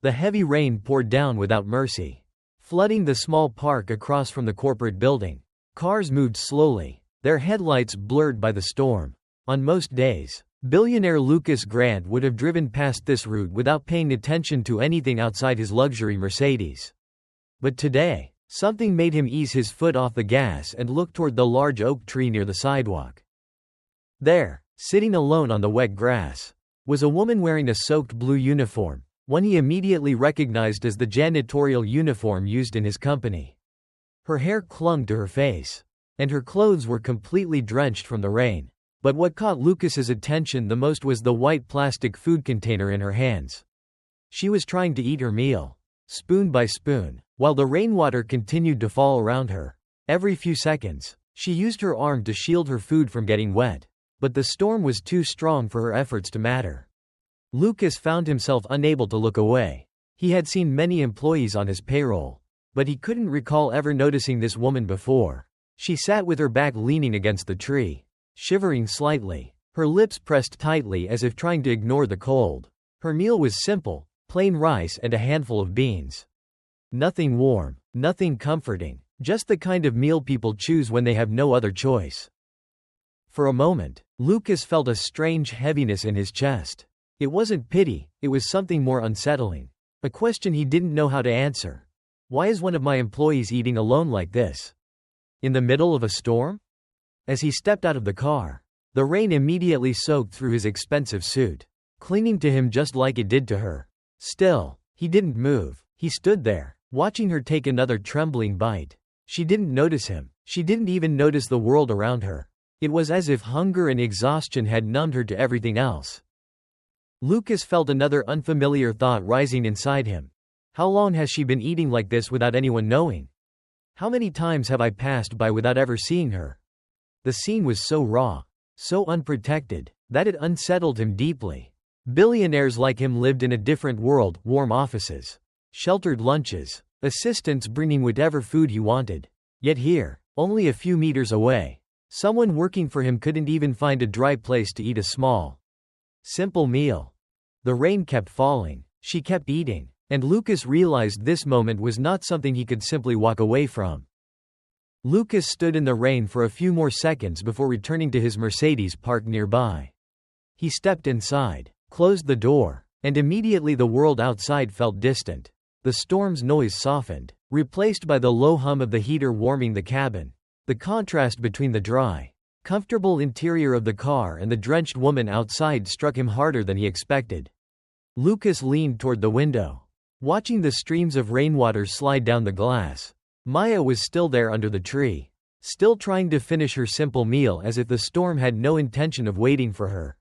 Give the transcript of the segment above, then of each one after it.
The heavy rain poured down without mercy, flooding the small park across from the corporate building. Cars moved slowly, their headlights blurred by the storm. On most days, billionaire Lucas Grant would have driven past this route without paying attention to anything outside his luxury Mercedes. But today, something made him ease his foot off the gas and look toward the large oak tree near the sidewalk. There, sitting alone on the wet grass, was a woman wearing a soaked blue uniform, one he immediately recognized as the janitorial uniform used in his company. Her hair clung to her face, and her clothes were completely drenched from the rain. But what caught Lucas's attention the most was the white plastic food container in her hands. She was trying to eat her meal, spoon by spoon, while the rainwater continued to fall around her. Every few seconds, she used her arm to shield her food from getting wet, but the storm was too strong for her efforts to matter. Lucas found himself unable to look away. He had seen many employees on his payroll, but he couldn't recall ever noticing this woman before. She sat with her back leaning against the tree, shivering slightly, her lips pressed tightly as if trying to ignore the cold. Her meal was simple, plain rice and a handful of beans. Nothing warm, nothing comforting, just the kind of meal people choose when they have no other choice. For a moment, Lucas felt a strange heaviness in his chest. It wasn't pity, it was something more unsettling. A question he didn't know how to answer. Why is one of my employees eating alone like this? In the middle of a storm? As he stepped out of the car, the rain immediately soaked through his expensive suit, clinging to him just like it did to her. Still, he didn't move. He stood there, watching her take another trembling bite. She didn't notice him. She didn't even notice the world around her. It was as if hunger and exhaustion had numbed her to everything else. Lucas felt another unfamiliar thought rising inside him. How long has she been eating like this without anyone knowing? How many times have I passed by without ever seeing her? The scene was so raw, so unprotected, that it unsettled him deeply. Billionaires like him lived in a different world, warm offices, sheltered lunches, assistants bringing whatever food he wanted. Yet here, only a few meters away, someone working for him couldn't even find a dry place to eat a small, simple meal. The rain kept falling, she kept eating, and Lucas realized this moment was not something he could simply walk away from. Lucas stood in the rain for a few more seconds before returning to his Mercedes parked nearby. He stepped inside, closed the door, and immediately the world outside felt distant. The storm's noise softened, replaced by the low hum of the heater warming the cabin. The contrast between the dry, comfortable interior of the car and the drenched woman outside struck him harder than he expected. Lucas leaned toward the window, watching the streams of rainwater slide down the glass. Maya was still there under the tree, still trying to finish her simple meal as if the storm had no intention of waiting for her.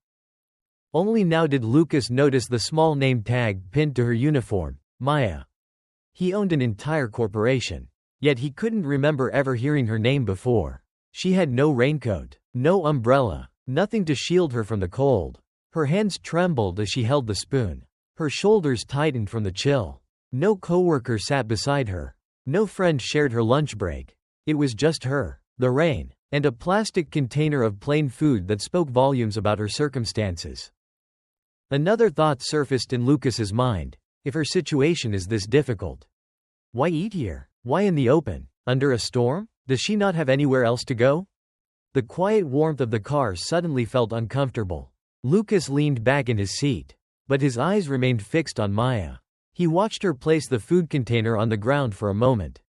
Only now did Lucas notice the small name tag pinned to her uniform, Maya. He owned an entire corporation, yet he couldn't remember ever hearing her name before. She had no raincoat, no umbrella, nothing to shield her from the cold. Her hands trembled as she held the spoon. Her shoulders tightened from the chill. No coworker sat beside her. No friend shared her lunch break. It was just her, the rain, and a plastic container of plain food that spoke volumes about her circumstances. Another thought surfaced in Lucas's mind. If her situation is this difficult, why eat here? Why in the open? Under a storm? Does she not have anywhere else to go? The quiet warmth of the car suddenly felt uncomfortable. Lucas leaned back in his seat, but his eyes remained fixed on Maya. He watched her place the food container on the ground for a moment,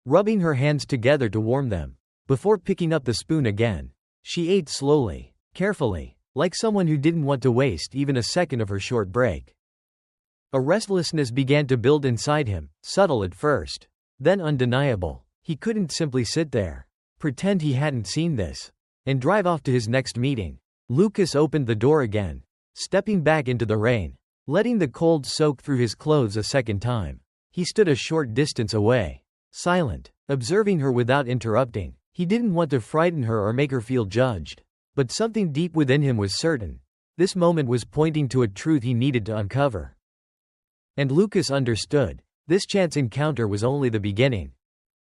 rubbing her hands together to warm them, before picking up the spoon again. She ate slowly, carefully, like someone who didn't want to waste even a second of her short break. A restlessness began to build inside him, subtle at first, then undeniable. He couldn't simply sit there, pretend he hadn't seen this, and drive off to his next meeting. Lucas opened the door again, stepping back into the rain, letting the cold soak through his clothes a second time. He stood a short distance away, silent, observing her without interrupting. He didn't want to frighten her or make her feel judged, but something deep within him was certain. This moment was pointing to a truth he needed to uncover. And Lucas understood. This chance encounter was only the beginning.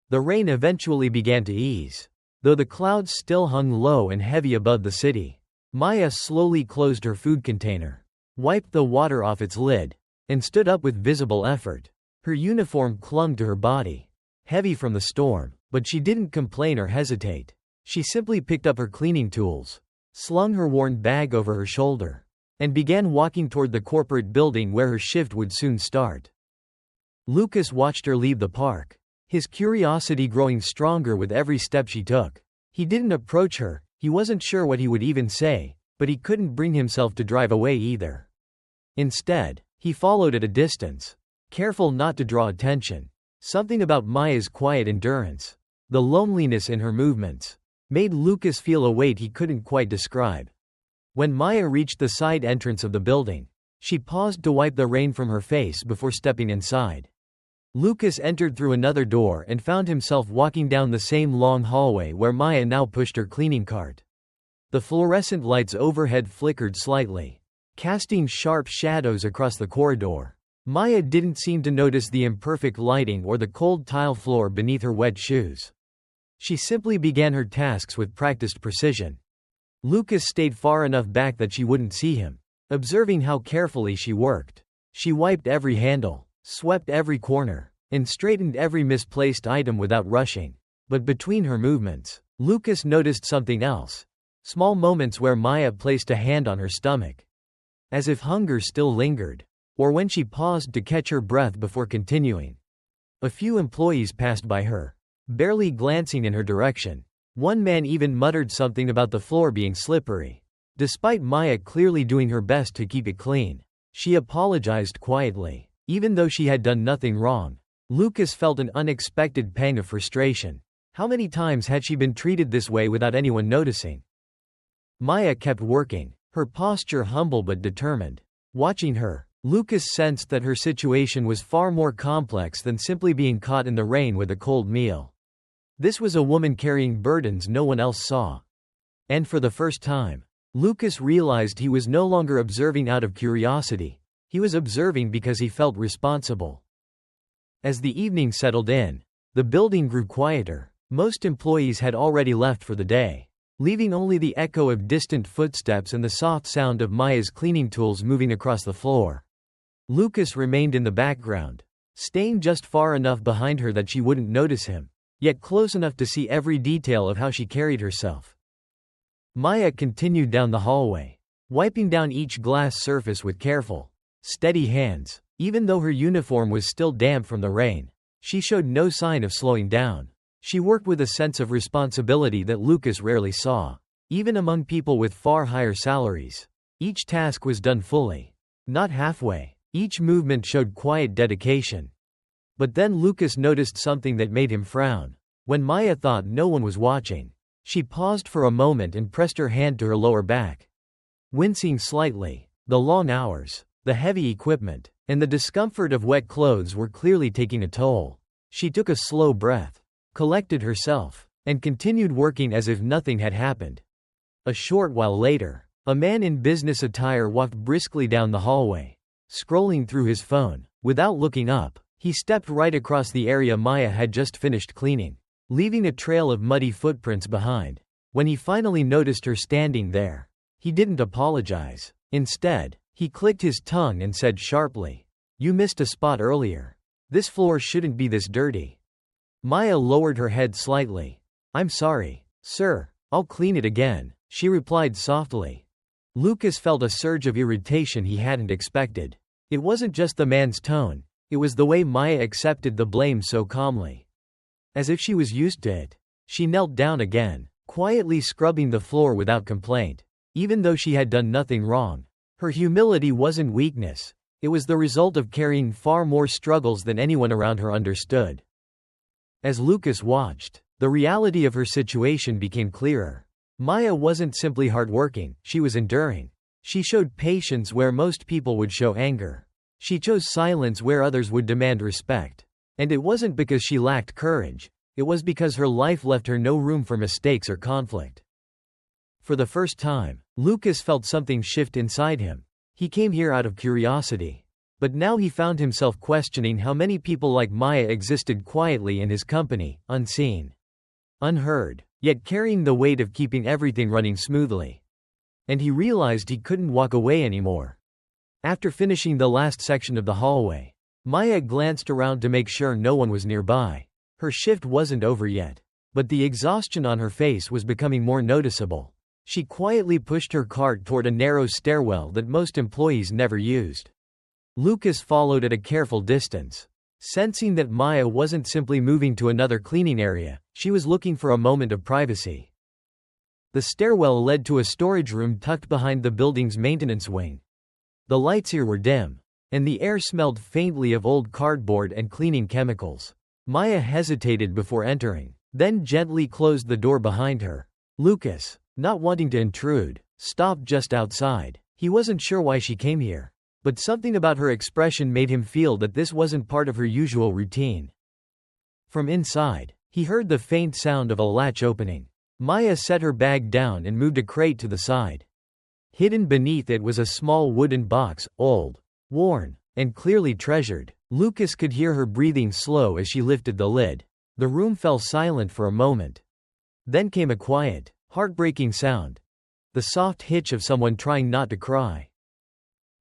The rain eventually began to ease, though the clouds still hung low and heavy above the city. Maya slowly closed her food container, wiped the water off its lid, and stood up with visible effort. Her uniform clung to her body, heavy from the storm, but she didn't complain or hesitate. She simply picked up her cleaning tools, slung her worn bag over her shoulder, and began walking toward the corporate building where her shift would soon start. Lucas watched her leave the park, his curiosity growing stronger with every step she took. He didn't approach her, he wasn't sure what he would even say, but he couldn't bring himself to drive away either. Instead, he followed at a distance, careful not to draw attention. Something about Maya's quiet endurance, the loneliness in her movements, made Lucas feel a weight he couldn't quite describe. When Maya reached the side entrance of the building, she paused to wipe the rain from her face before stepping inside. Lucas entered through another door and found himself walking down the same long hallway where Maya now pushed her cleaning cart. The fluorescent lights overhead flickered slightly, casting sharp shadows across the corridor. Maya didn't seem to notice the imperfect lighting or the cold tile floor beneath her wet shoes. She simply began her tasks with practiced precision. Lucas stayed far enough back that she wouldn't see him, observing how carefully she worked. She wiped every handle, swept every corner, and straightened every misplaced item without rushing. But between her movements, Lucas noticed something else. Small moments where Maya placed a hand on her stomach, as if hunger still lingered, or when she paused to catch her breath before continuing. A few employees passed by her, barely glancing in her direction. One man even muttered something about the floor being slippery. Despite Maya clearly doing her best to keep it clean, she apologized quietly. Even though she had done nothing wrong, Lucas felt an unexpected pang of frustration. How many times had she been treated this way without anyone noticing? Maya kept working, her posture humble but determined. Watching her, Lucas sensed that her situation was far more complex than simply being caught in the rain with a cold meal. This was a woman carrying burdens no one else saw. And for the first time, Lucas realized he was no longer observing out of curiosity. He was observing because he felt responsible. As the evening settled in, the building grew quieter. Most employees had already left for the day, leaving only the echo of distant footsteps and the soft sound of Maya's cleaning tools moving across the floor. Lucas remained in the background, staying just far enough behind her that she wouldn't notice him, yet close enough to see every detail of how she carried herself. Maya continued down the hallway, wiping down each glass surface with careful, steady hands. Even though her uniform was still damp from the rain, she showed no sign of slowing down. She worked with a sense of responsibility that Lucas rarely saw. Even among people with far higher salaries, each task was done fully, not halfway. Each movement showed quiet dedication. But then Lucas noticed something that made him frown. When Maya thought no one was watching, she paused for a moment and pressed her hand to her lower back. Wincing slightly, the long hours, the heavy equipment, and the discomfort of wet clothes were clearly taking a toll. She took a slow breath, collected herself, and continued working as if nothing had happened. A short while later, a man in business attire walked briskly down the hallway, scrolling through his phone. Without looking up, he stepped right across the area Maya had just finished cleaning, leaving a trail of muddy footprints behind. When he finally noticed her standing there, he didn't apologize. Instead, he clicked his tongue and said sharply, "You missed a spot earlier. This floor shouldn't be this dirty." Maya lowered her head slightly. "I'm sorry, sir. I'll clean it again," she replied softly. Lucas felt a surge of irritation he hadn't expected. It wasn't just the man's tone, it was the way Maya accepted the blame so calmly. As if she was used to it. She knelt down again, quietly scrubbing the floor without complaint. Even though she had done nothing wrong, her humility wasn't weakness. It was the result of carrying far more struggles than anyone around her understood. As Lucas watched, the reality of her situation became clearer. Maya wasn't simply hardworking, she was enduring. She showed patience where most people would show anger. She chose silence where others would demand respect. And it wasn't because she lacked courage, it was because her life left her no room for mistakes or conflict. For the first time, Lucas felt something shift inside him. He came here out of curiosity. But now he found himself questioning how many people like Maya existed quietly in his company, unseen, unheard, yet carrying the weight of keeping everything running smoothly. And he realized he couldn't walk away anymore. After finishing the last section of the hallway, Maya glanced around to make sure no one was nearby. Her shift wasn't over yet, but the exhaustion on her face was becoming more noticeable. She quietly pushed her cart toward a narrow stairwell that most employees never used. Lucas followed at a careful distance. Sensing that Maya wasn't simply moving to another cleaning area, she was looking for a moment of privacy. The stairwell led to a storage room tucked behind the building's maintenance wing. The lights here were dim, and the air smelled faintly of old cardboard and cleaning chemicals. Maya hesitated before entering, then gently closed the door behind her. Lucas, not wanting to intrude, stopped just outside. He wasn't sure why she came here, but something about her expression made him feel that this wasn't part of her usual routine. From inside, he heard the faint sound of a latch opening. Maya set her bag down and moved a crate to the side. Hidden beneath it was a small wooden box, old, worn, and clearly treasured. Lucas could hear her breathing slow as she lifted the lid. The room fell silent for a moment. Then came a quiet, heartbreaking sound. The soft hitch of someone trying not to cry.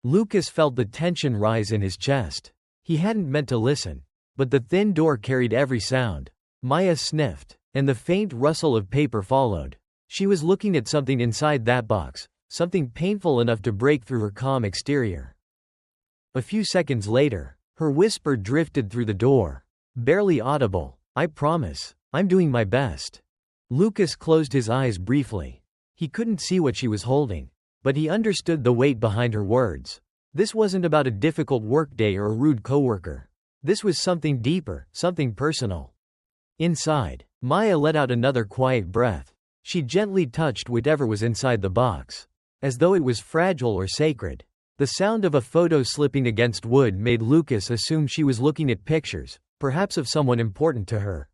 Lucas felt the tension rise in his chest. He hadn't meant to listen, but the thin door carried every sound. Maya sniffed, and the faint rustle of paper followed. She was looking at something inside that box, something painful enough to break through her calm exterior. A few seconds later, her whisper drifted through the door. Barely audible, "I promise, I'm doing my best." Lucas closed his eyes briefly. He couldn't see what she was holding, but he understood the weight behind her words. This wasn't about a difficult workday or a rude coworker. This was something deeper, something personal. Inside, Maya let out another quiet breath. She gently touched whatever was inside the box, as though it was fragile or sacred. The sound of a photo slipping against wood made Lucas assume she was looking at pictures, perhaps of someone important to her.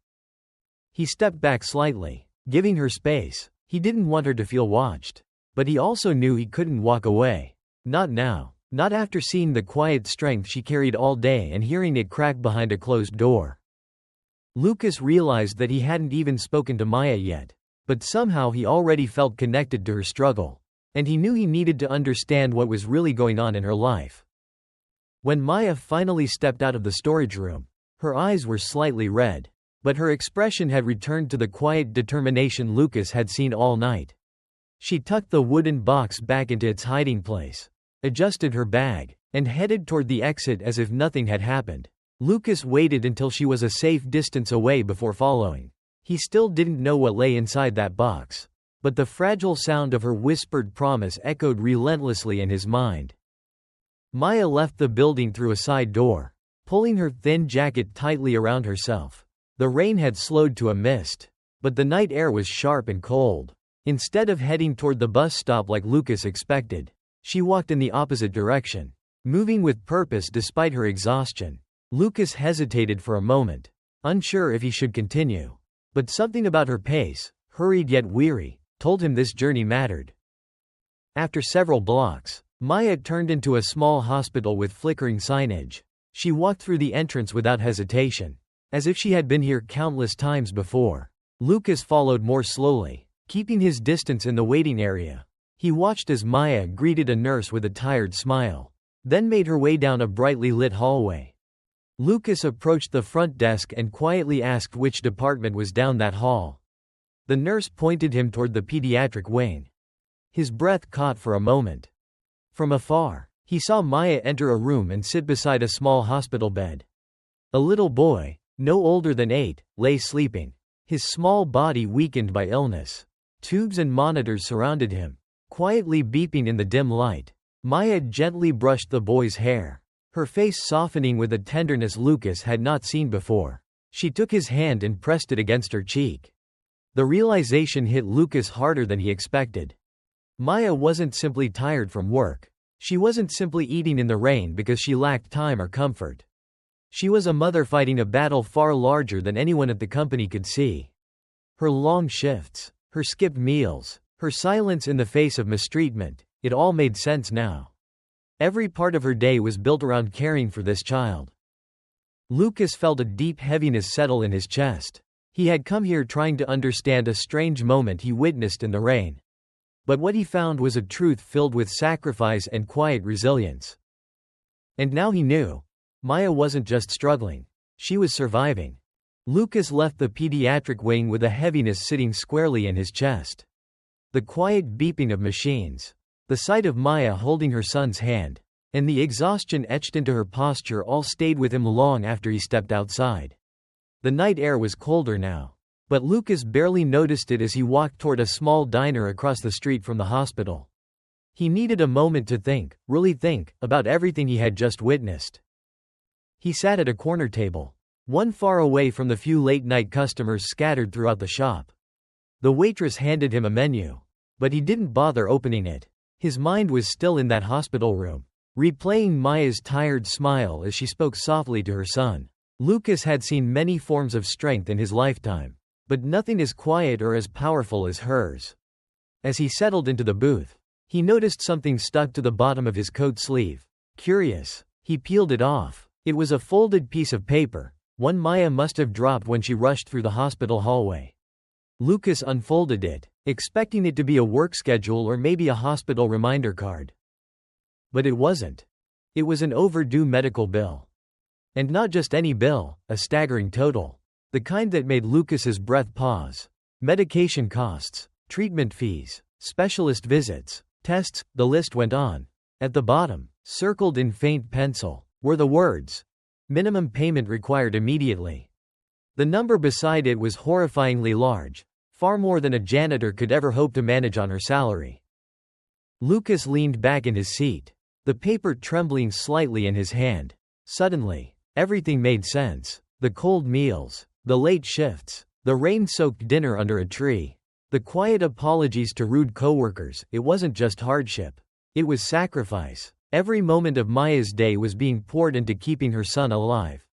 He stepped back slightly, giving her space. He didn't want her to feel watched, but he also knew he couldn't walk away. Not now, not after seeing the quiet strength she carried all day and hearing it crack behind a closed door. Lucas realized that he hadn't even spoken to Maya yet, but somehow he already felt connected to her struggle. And he knew he needed to understand what was really going on in her life. When Maya finally stepped out of the storage room, her eyes were slightly red, but her expression had returned to the quiet determination Lucas had seen all night. She tucked the wooden box back into its hiding place, adjusted her bag, and headed toward the exit as if nothing had happened. Lucas waited until she was a safe distance away before following. He still didn't know what lay inside that box, but the fragile sound of her whispered promise echoed relentlessly in his mind. Maya left the building through a side door, pulling her thin jacket tightly around herself. The rain had slowed to a mist, but the night air was sharp and cold. Instead of heading toward the bus stop like Lucas expected, she walked in the opposite direction, moving with purpose despite her exhaustion. Lucas hesitated for a moment, unsure if he should continue. But something about her pace, hurried yet weary, told him this journey mattered. After several blocks, Maya turned into a small hospital with flickering signage. She walked through the entrance without hesitation, as if she had been here countless times before. Lucas followed more slowly, keeping his distance in the waiting area. He watched as Maya greeted a nurse with a tired smile, then made her way down a brightly lit hallway. Lucas approached the front desk and quietly asked which department was down that hall. The nurse pointed him toward the pediatric wing. His breath caught for a moment. From afar, he saw Maya enter a room and sit beside a small hospital bed. A little boy, no older than 8, lay sleeping, his small body weakened by illness. Tubes and monitors surrounded him, quietly beeping in the dim light. Maya gently brushed the boy's hair, her face softening with a tenderness Lucas had not seen before. She took his hand and pressed it against her cheek. The realization hit Lucas harder than he expected. Maya wasn't simply tired from work. She wasn't simply eating in the rain because she lacked time or comfort. She was a mother fighting a battle far larger than anyone at the company could see. Her long shifts, her skipped meals, her silence in the face of mistreatment, it all made sense now. Every part of her day was built around caring for this child. Lucas felt a deep heaviness settle in his chest. He had come here trying to understand a strange moment he witnessed in the rain. But what he found was a truth filled with sacrifice and quiet resilience. And now he knew. Maya wasn't just struggling. She was surviving. Lucas left the pediatric wing with a heaviness sitting squarely in his chest. The quiet beeping of machines, the sight of Maya holding her son's hand, and the exhaustion etched into her posture all stayed with him long after he stepped outside. The night air was colder now, but Lucas barely noticed it as he walked toward a small diner across the street from the hospital. He needed a moment to think, really think, about everything he had just witnessed. He sat at a corner table, one far away from the few late-night customers scattered throughout the shop. The waitress handed him a menu, but he didn't bother opening it. His mind was still in that hospital room, replaying Maya's tired smile as she spoke softly to her son. Lucas had seen many forms of strength in his lifetime, but nothing as quiet or as powerful as hers. As he settled into the booth, he noticed something stuck to the bottom of his coat sleeve. Curious, he peeled it off. It was a folded piece of paper, one Maya must have dropped when she rushed through the hospital hallway. Lucas unfolded it, expecting it to be a work schedule or maybe a hospital reminder card. But it wasn't. It was an overdue medical bill. And not just any bill, a staggering total. The kind that made Lucas's breath pause. Medication costs, treatment fees, specialist visits, tests, the list went on. At the bottom, circled in faint pencil, were the words, "Minimum payment required immediately." The number beside it was horrifyingly large, far more than a janitor could ever hope to manage on her salary. Lucas leaned back in his seat, the paper trembling slightly in his hand. Suddenly, everything made sense. The cold meals, the late shifts, the rain-soaked dinner under a tree, the quiet apologies to rude coworkers. It wasn't just hardship. It was sacrifice. Every moment of Maya's day was being poured into keeping her son alive.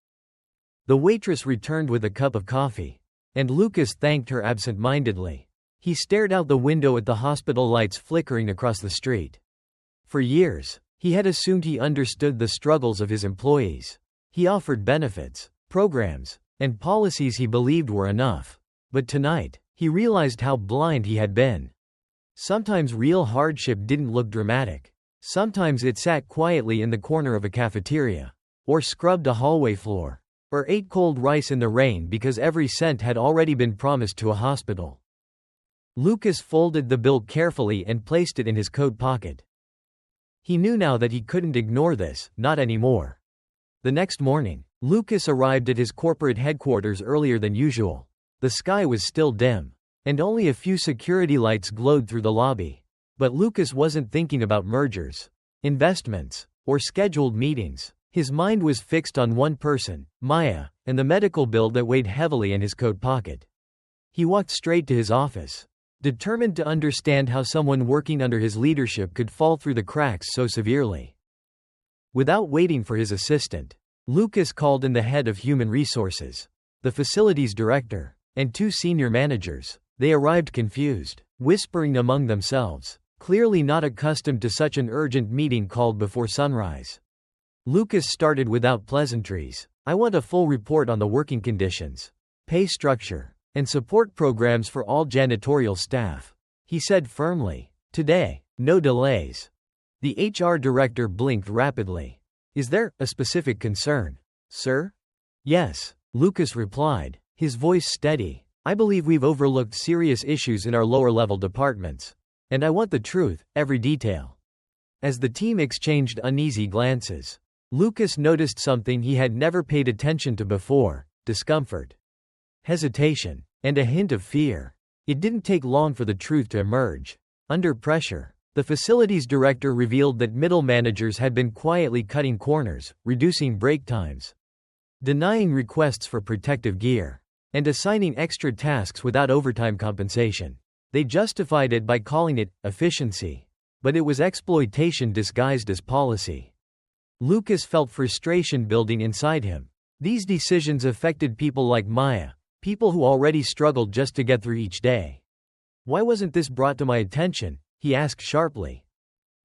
The waitress returned with a cup of coffee, and Lucas thanked her absent-mindedly. He stared out the window at the hospital lights flickering across the street. For years, he had assumed he understood the struggles of his employees. He offered benefits, programs, and policies he believed were enough. But tonight, he realized how blind he had been. Sometimes real hardship didn't look dramatic. Sometimes it sat quietly in the corner of a cafeteria, or scrubbed a hallway floor, or ate cold rice in the rain because every cent had already been promised to a hospital. Lucas folded the bill carefully and placed it in his coat pocket. He knew now that he couldn't ignore this, not anymore. The next morning, Lucas arrived at his corporate headquarters earlier than usual. The sky was still dim, and only a few security lights glowed through the lobby. But Lucas wasn't thinking about mergers, investments, or scheduled meetings. His mind was fixed on one person, Maya, and the medical bill that weighed heavily in his coat pocket. He walked straight to his office, determined to understand how someone working under his leadership could fall through the cracks so severely. Without waiting for his assistant, Lucas called in the head of human resources, the facilities director, and two senior managers. They arrived confused, whispering among themselves, clearly not accustomed to such an urgent meeting called before sunrise. Lucas started without pleasantries. "I want a full report on the working conditions, pay structure, and support programs for all janitorial staff," he said firmly. "Today, no delays." The HR director blinked rapidly. "Is there a specific concern, sir?" "Yes," Lucas replied, his voice steady. "I believe we've overlooked serious issues in our lower-level departments. And I want the truth, every detail." As the team exchanged uneasy glances, Lucas noticed something he had never paid attention to before: discomfort, hesitation, and a hint of fear. It didn't take long for the truth to emerge. Under pressure, the facilities director revealed that middle managers had been quietly cutting corners, reducing break times, denying requests for protective gear, and assigning extra tasks without overtime compensation. They justified it by calling it efficiency. But it was exploitation disguised as policy. Lucas felt frustration building inside him. These decisions affected people like Maya, people who already struggled just to get through each day. "Why wasn't this brought to my attention?" he asked sharply.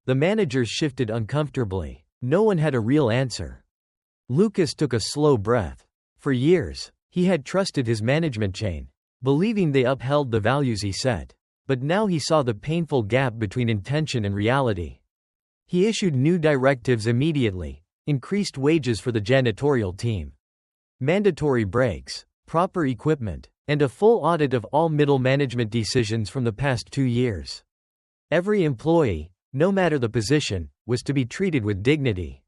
The managers shifted uncomfortably. No one had a real answer. Lucas took a slow breath. For years, he had trusted his management chain, believing they upheld the values he set. But now he saw the painful gap between intention and reality. He issued new directives immediately, increased wages for the janitorial team, mandatory breaks, proper equipment, and a full audit of all middle management decisions from the past 2 years. Every employee, no matter the position, was to be treated with dignity.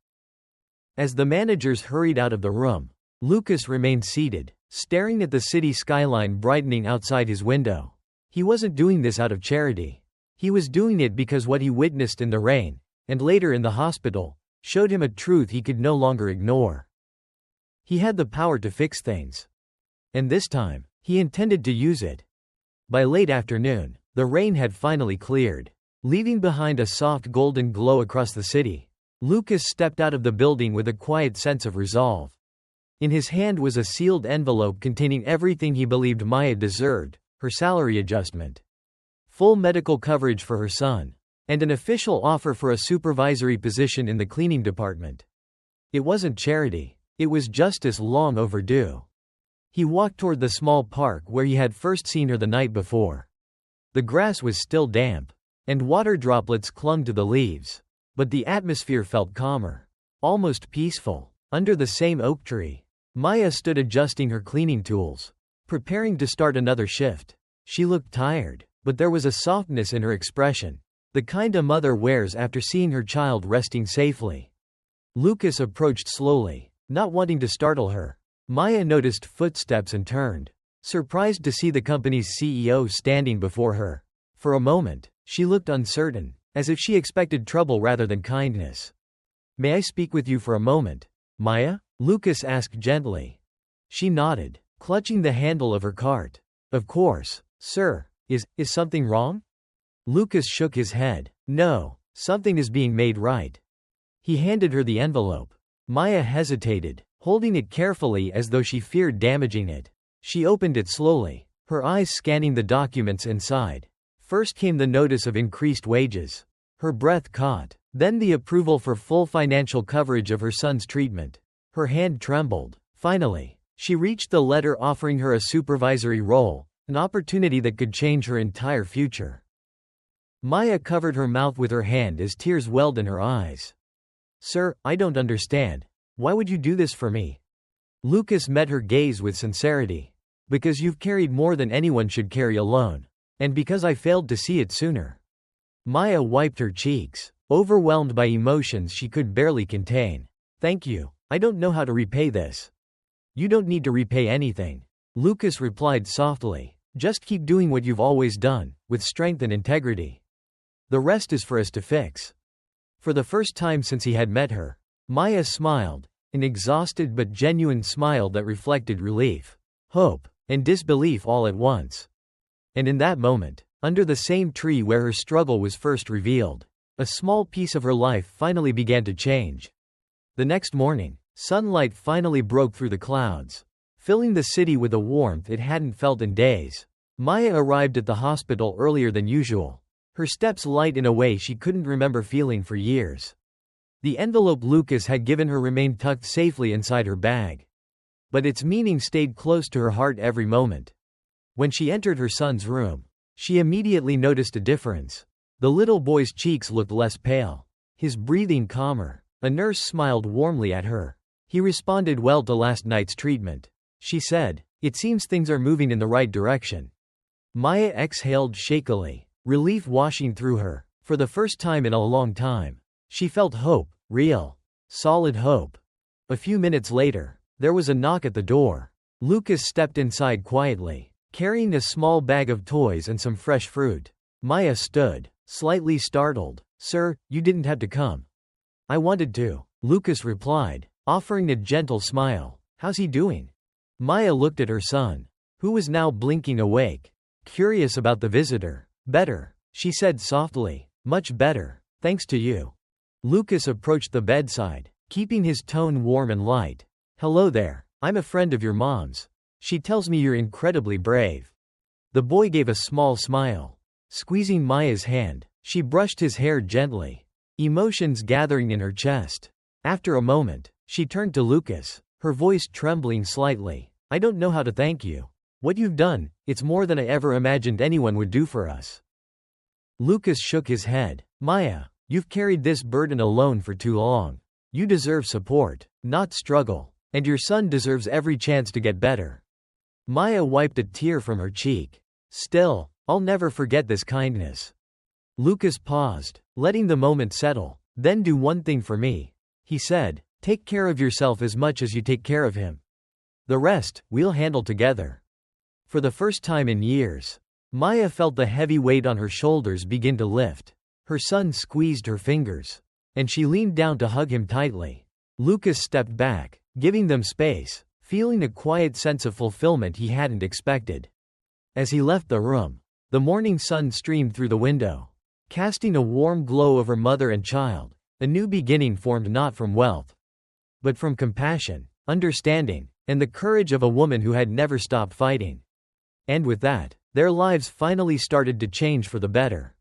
As the managers hurried out of the room, Lucas remained seated, staring at the city skyline brightening outside his window. He wasn't doing this out of charity. He was doing it because what he witnessed in the rain, and later in the hospital, showed him a truth he could no longer ignore. He had the power to fix things. And this time, he intended to use it. By late afternoon, the rain had finally cleared, leaving behind a soft golden glow across the city. Lucas stepped out of the building with a quiet sense of resolve. In his hand was a sealed envelope containing everything he believed Maya deserved: her salary adjustment, full medical coverage for her son, and an official offer for a supervisory position in the cleaning department. It wasn't charity, it was justice long overdue. He walked toward the small park where he had first seen her the night before. The grass was still damp, and water droplets clung to the leaves. But the atmosphere felt calmer, almost peaceful. Under the same oak tree, Maya stood adjusting her cleaning tools, preparing to start another shift. She looked tired, but there was a softness in her expression, the kind a mother wears after seeing her child resting safely. Lucas approached slowly, not wanting to startle her. Maya noticed footsteps and turned, surprised to see the company's CEO standing before her. For a moment, she looked uncertain, as if she expected trouble rather than kindness. "May I speak with you for a moment, Maya?" Lucas asked gently. She nodded, clutching the handle of her cart. "Of course, sir. Is something wrong?" Lucas shook his head. "No, something is being made right." He handed her the envelope. Maya hesitated, holding it carefully as though she feared damaging it. She opened it slowly, her eyes scanning the documents inside. First came the notice of increased wages. Her breath caught. Then the approval for full financial coverage of her son's treatment. Her hand trembled. Finally, she reached the letter offering her a supervisory role, an opportunity that could change her entire future. Maya covered her mouth with her hand as tears welled in her eyes. "Sir, I don't understand. Why would you do this for me?" Lucas met her gaze with sincerity. "Because you've carried more than anyone should carry alone. And because I failed to see it sooner." Maya wiped her cheeks, overwhelmed by emotions she could barely contain. "Thank you. I don't know how to repay this." "You don't need to repay anything," Lucas replied softly. "Just keep doing what you've always done, with strength and integrity. The rest is for us to fix." For the first time since he had met her, Maya smiled, an exhausted but genuine smile that reflected relief, hope, and disbelief all at once. And in that moment, under the same tree where her struggle was first revealed, a small piece of her life finally began to change. The next morning, sunlight finally broke through the clouds, filling the city with a warmth it hadn't felt in days. Maya arrived at the hospital earlier than usual, her steps light in a way she couldn't remember feeling for years. The envelope Lucas had given her remained tucked safely inside her bag. But its meaning stayed close to her heart every moment. When she entered her son's room, she immediately noticed a difference. The little boy's cheeks looked less pale, his breathing calmer. A nurse smiled warmly at her. "He responded well to last night's treatment," she said. "It seems things are moving in the right direction." Maya exhaled shakily, relief washing through her. For the first time in a long time, she felt hope, real, solid hope. A few minutes later, there was a knock at the door. Lucas stepped inside quietly, carrying a small bag of toys and some fresh fruit. Maya stood, slightly startled. "Sir, you didn't have to come." "I wanted to," Lucas replied, offering a gentle smile. "How's he doing?" Maya looked at her son, who was now blinking awake, curious about the visitor. "Better," she said softly. "Much better, thanks to you." Lucas approached the bedside, keeping his tone warm and light. "Hello there, I'm a friend of your mom's. She tells me you're incredibly brave." The boy gave a small smile. Squeezing Maya's hand, she brushed his hair gently, emotions gathering in her chest. After a moment, she turned to Lucas, her voice trembling slightly. "I don't know how to thank you. What you've done, it's more than I ever imagined anyone would do for us." Lucas shook his head. "Maya, you've carried this burden alone for too long. You deserve support, not struggle, and your son deserves every chance to get better." Maya wiped a tear from her cheek. "Still, I'll never forget this kindness." Lucas paused, letting the moment settle. "Then do one thing for me," he said. "Take care of yourself as much as you take care of him. The rest, we'll handle together." For the first time in years, Maya felt the heavy weight on her shoulders begin to lift. Her son squeezed her fingers, and she leaned down to hug him tightly. Lucas stepped back, giving them space, feeling a quiet sense of fulfillment he hadn't expected. As he left the room, the morning sun streamed through the window, casting a warm glow over mother and child. A new beginning formed not from wealth, but from compassion, understanding, and the courage of a woman who had never stopped fighting. And with that, their lives finally started to change for the better.